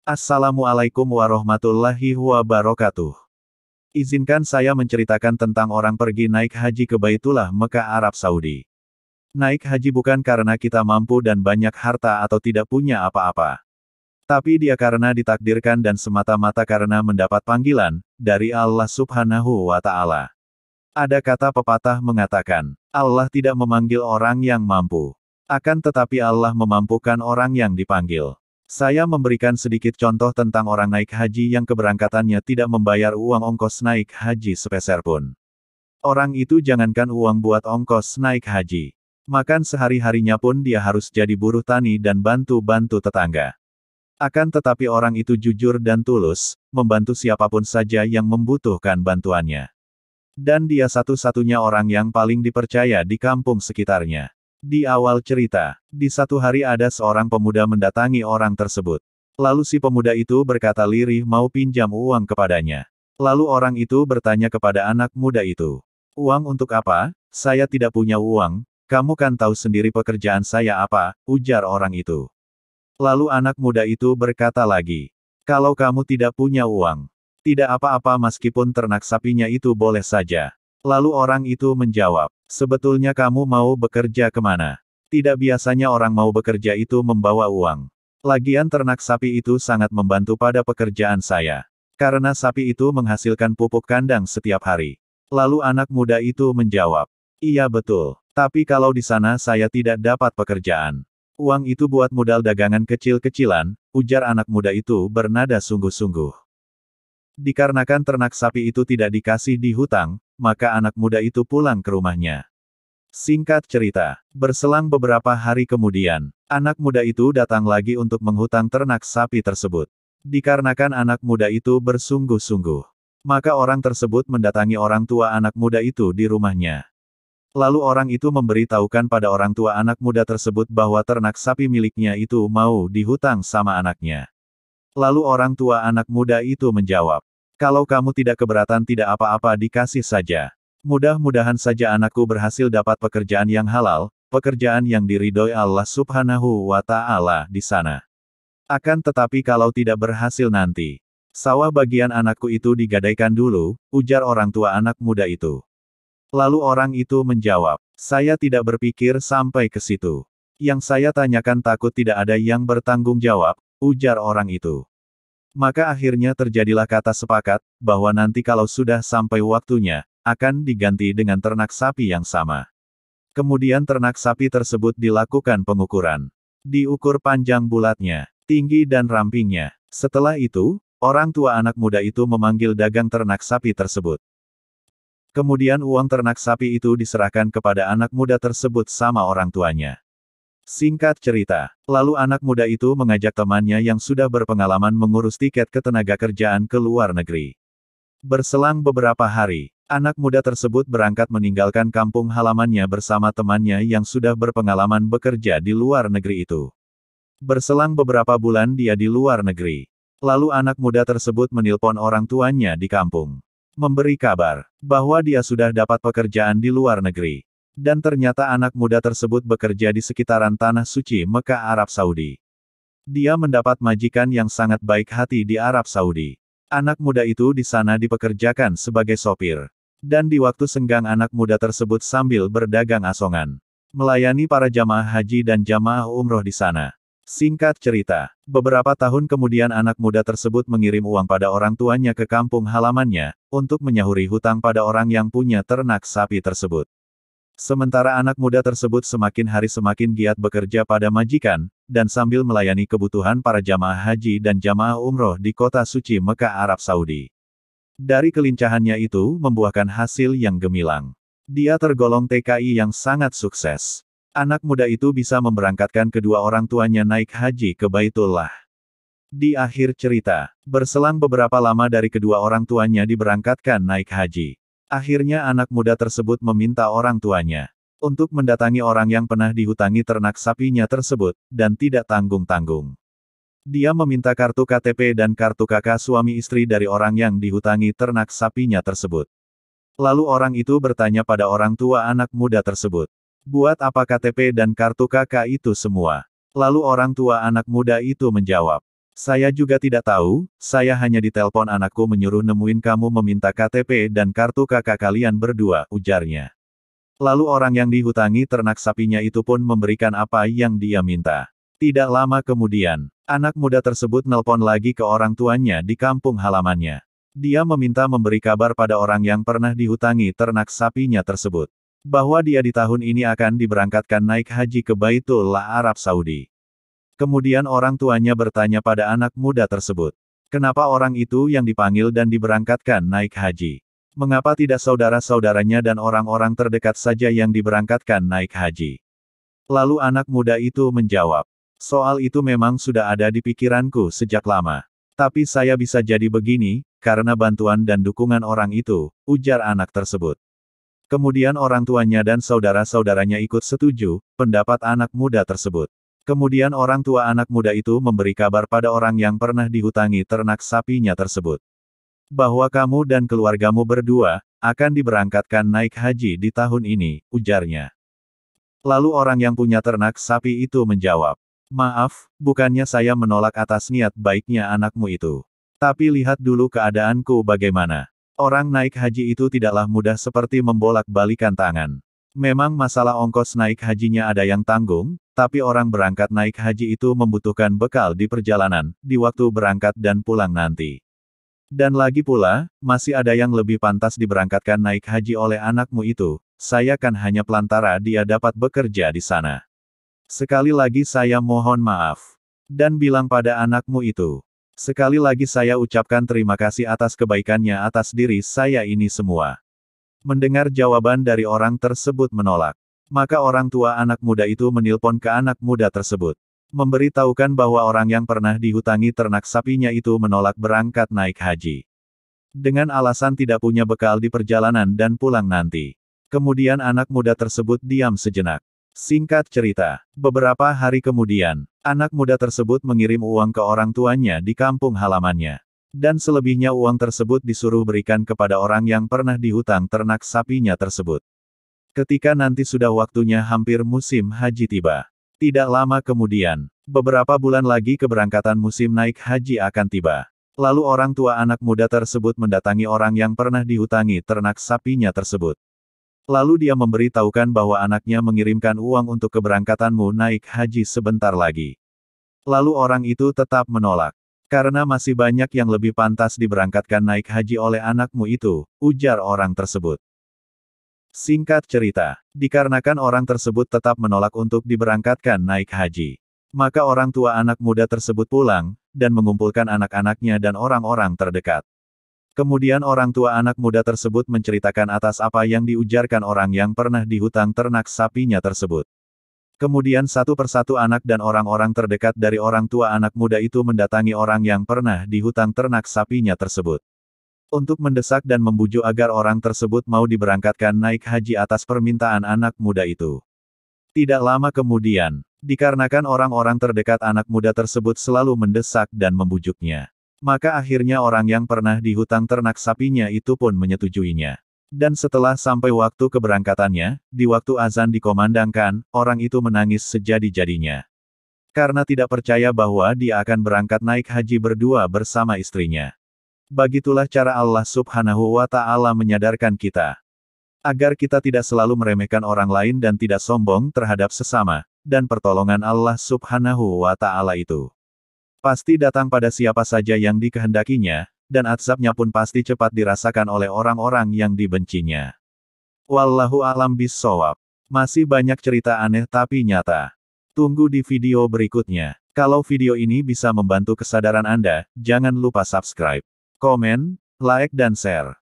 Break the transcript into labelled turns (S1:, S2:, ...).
S1: Assalamualaikum warahmatullahi wabarakatuh. Izinkan saya menceritakan tentang orang pergi naik haji ke Baitullah Mekah Arab Saudi. Naik haji bukan karena kita mampu dan banyak harta atau tidak punya apa-apa. Tapi dia karena ditakdirkan dan semata-mata karena mendapat panggilan dari Allah Subhanahu wa Ta'ala. Ada kata pepatah mengatakan, Allah tidak memanggil orang yang mampu. Akan tetapi Allah memampukan orang yang dipanggil. Saya memberikan sedikit contoh tentang orang naik haji yang keberangkatannya tidak membayar uang ongkos naik haji sepeser pun. Orang itu jangankan uang buat ongkos naik haji. Makan sehari-harinya pun dia harus jadi buruh tani dan bantu-bantu tetangga. Akan tetapi orang itu jujur dan tulus, membantu siapapun saja yang membutuhkan bantuannya. Dan dia satu-satunya orang yang paling dipercaya di kampung sekitarnya. Di awal cerita, di satu hari ada seorang pemuda mendatangi orang tersebut. Lalu si pemuda itu berkata lirih mau pinjam uang kepadanya. Lalu orang itu bertanya kepada anak muda itu. Uang untuk apa? Saya tidak punya uang, kamu kan tahu sendiri pekerjaan saya apa, ujar orang itu. Lalu anak muda itu berkata lagi. Kalau kamu tidak punya uang, tidak apa-apa meskipun ternak sapinya itu boleh saja. Lalu orang itu menjawab, sebetulnya kamu mau bekerja kemana? Tidak biasanya orang mau bekerja itu membawa uang. Lagian ternak sapi itu sangat membantu pada pekerjaan saya. Karena sapi itu menghasilkan pupuk kandang setiap hari. Lalu anak muda itu menjawab, iya betul, tapi kalau di sana saya tidak dapat pekerjaan. Uang itu buat modal dagangan kecil-kecilan, ujar anak muda itu bernada sungguh-sungguh. Dikarenakan ternak sapi itu tidak dikasih di hutang, maka anak muda itu pulang ke rumahnya. Singkat cerita, berselang beberapa hari kemudian, anak muda itu datang lagi untuk menghutang ternak sapi tersebut. Dikarenakan anak muda itu bersungguh-sungguh, maka orang tersebut mendatangi orang tua anak muda itu di rumahnya. Lalu orang itu memberitahukan pada orang tua anak muda tersebut bahwa ternak sapi miliknya itu mau dihutang sama anaknya. Lalu orang tua anak muda itu menjawab, kalau kamu tidak keberatan tidak apa-apa dikasih saja. Mudah-mudahan saja anakku berhasil dapat pekerjaan yang halal, pekerjaan yang diridhoi Allah Subhanahu wa Ta'ala di sana. Akan tetapi kalau tidak berhasil nanti, sawah bagian anakku itu digadaikan dulu, ujar orang tua anak muda itu. Lalu orang itu menjawab, saya tidak berpikir sampai ke situ. Yang saya tanyakan takut tidak ada yang bertanggung jawab, ujar orang itu. Maka akhirnya terjadilah kata sepakat, bahwa nanti kalau sudah sampai waktunya, akan diganti dengan ternak sapi yang sama. Kemudian ternak sapi tersebut dilakukan pengukuran. Diukur panjang bulatnya, tinggi dan rampingnya. Setelah itu, orang tua anak muda itu memanggil dagang ternak sapi tersebut. Kemudian uang ternak sapi itu diserahkan kepada anak muda tersebut sama orang tuanya. Singkat cerita, lalu anak muda itu mengajak temannya yang sudah berpengalaman mengurus tiket ketenaga kerjaan ke luar negeri. Berselang beberapa hari, anak muda tersebut berangkat meninggalkan kampung halamannya bersama temannya yang sudah berpengalaman bekerja di luar negeri itu. Berselang beberapa bulan dia di luar negeri. Lalu anak muda tersebut menelpon orang tuanya di kampung. Memberi kabar, bahwa dia sudah dapat pekerjaan di luar negeri. Dan ternyata anak muda tersebut bekerja di sekitaran Tanah Suci Mekah Arab Saudi. Dia mendapat majikan yang sangat baik hati di Arab Saudi. Anak muda itu di sana dipekerjakan sebagai sopir. Dan di waktu senggang anak muda tersebut sambil berdagang asongan. Melayani para jamaah haji dan jamaah umroh di sana. Singkat cerita, beberapa tahun kemudian anak muda tersebut mengirim uang pada orang tuanya ke kampung halamannya, untuk menyahuri hutang pada orang yang punya ternak sapi tersebut. Sementara anak muda tersebut semakin hari semakin giat bekerja pada majikan, dan sambil melayani kebutuhan para jamaah haji dan jamaah umroh di kota suci Mekah Arab Saudi. Dari kelincahannya itu membuahkan hasil yang gemilang. Dia tergolong TKI yang sangat sukses. Anak muda itu bisa memberangkatkan kedua orang tuanya naik haji ke Baitullah. Di akhir cerita, berselang beberapa lama dari kedua orang tuanya diberangkatkan naik haji. Akhirnya anak muda tersebut meminta orang tuanya untuk mendatangi orang yang pernah dihutangi ternak sapinya tersebut, dan tidak tanggung-tanggung. Dia meminta kartu KTP dan kartu KK suami istri dari orang yang dihutangi ternak sapinya tersebut. Lalu orang itu bertanya pada orang tua anak muda tersebut, buat apa KTP dan kartu KK itu semua? Lalu orang tua anak muda itu menjawab, Saya juga tidak tahu, saya hanya ditelepon anakku menyuruh nemuin kamu meminta KTP dan kartu kakak kalian berdua, ujarnya. Lalu orang yang dihutangi ternak sapinya itu pun memberikan apa yang dia minta. Tidak lama kemudian, anak muda tersebut nelpon lagi ke orang tuanya di kampung halamannya. Dia meminta memberi kabar pada orang yang pernah dihutangi ternak sapinya tersebut, bahwa dia di tahun ini akan diberangkatkan naik haji ke Baitullah Arab Saudi. Kemudian orang tuanya bertanya pada anak muda tersebut, kenapa orang itu yang dipanggil dan diberangkatkan naik haji? Mengapa tidak saudara-saudaranya dan orang-orang terdekat saja yang diberangkatkan naik haji? Lalu anak muda itu menjawab, soal itu memang sudah ada di pikiranku sejak lama. Tapi saya bisa jadi begini, karena bantuan dan dukungan orang itu, ujar anak tersebut. Kemudian orang tuanya dan saudara-saudaranya ikut setuju, pendapat anak muda tersebut. Kemudian orang tua anak muda itu memberi kabar pada orang yang pernah dihutangi ternak sapinya tersebut, bahwa kamu dan keluargamu berdua, akan diberangkatkan naik haji di tahun ini, ujarnya. Lalu orang yang punya ternak sapi itu menjawab, maaf, bukannya saya menolak atas niat baiknya anakmu itu. Tapi lihat dulu keadaanku bagaimana. Orang naik haji itu tidaklah mudah seperti membolak-balikan tangan. Memang masalah ongkos naik hajinya ada yang tanggung, tapi orang berangkat naik haji itu membutuhkan bekal di perjalanan, di waktu berangkat dan pulang nanti. Dan lagi pula, masih ada yang lebih pantas diberangkatkan naik haji oleh anakmu itu, saya kan hanya pelantara dia dapat bekerja di sana. Sekali lagi saya mohon maaf. Dan bilang pada anakmu itu. Sekali lagi saya ucapkan terima kasih atas kebaikannya atas diri saya ini semua. Mendengar jawaban dari orang tersebut menolak. Maka orang tua anak muda itu menelpon ke anak muda tersebut. Memberitahukan bahwa orang yang pernah dihutangi ternak sapinya itu menolak berangkat naik haji. Dengan alasan tidak punya bekal di perjalanan dan pulang nanti. Kemudian anak muda tersebut diam sejenak. Singkat cerita, beberapa hari kemudian, anak muda tersebut mengirim uang ke orang tuanya di kampung halamannya. Dan selebihnya uang tersebut disuruh berikan kepada orang yang pernah dihutang ternak sapinya tersebut. Ketika nanti sudah waktunya hampir musim haji tiba. Tidak lama kemudian, beberapa bulan lagi keberangkatan musim naik haji akan tiba. Lalu orang tua anak muda tersebut mendatangi orang yang pernah dihutangi ternak sapinya tersebut. Lalu dia memberitahukan bahwa anaknya mengirimkan uang untuk keberangkatanmu naik haji sebentar lagi. Lalu orang itu tetap menolak. Karena masih banyak yang lebih pantas diberangkatkan naik haji oleh anakmu itu, ujar orang tersebut. Singkat cerita, dikarenakan orang tersebut tetap menolak untuk diberangkatkan naik haji. Maka orang tua anak muda tersebut pulang, dan mengumpulkan anak-anaknya dan orang-orang terdekat. Kemudian orang tua anak muda tersebut menceritakan atas apa yang diujarkan orang yang pernah dihutang ternak sapinya tersebut. Kemudian satu persatu anak dan orang-orang terdekat dari orang tua anak muda itu mendatangi orang yang pernah dihutang ternak sapinya tersebut. Untuk mendesak dan membujuk agar orang tersebut mau diberangkatkan naik haji atas permintaan anak muda itu. Tidak lama kemudian, dikarenakan orang-orang terdekat anak muda tersebut selalu mendesak dan membujuknya. Maka akhirnya orang yang pernah dihutang ternak sapinya itu pun menyetujuinya. Dan setelah sampai waktu keberangkatannya, di waktu azan dikomandangkan, orang itu menangis sejadi-jadinya. Karena tidak percaya bahwa dia akan berangkat naik haji berdua bersama istrinya. Begitulah cara Allah Subhanahu wa Ta'ala menyadarkan kita. Agar kita tidak selalu meremehkan orang lain dan tidak sombong terhadap sesama, dan pertolongan Allah Subhanahu wa Ta'ala itu pasti datang pada siapa saja yang dikehendakinya, dan azabnya pun pasti cepat dirasakan oleh orang-orang yang dibencinya. Wallahu a'lam bishawab. Masih banyak cerita aneh tapi nyata. Tunggu di video berikutnya. Kalau video ini bisa membantu kesadaran Anda, jangan lupa subscribe, komen, like dan share.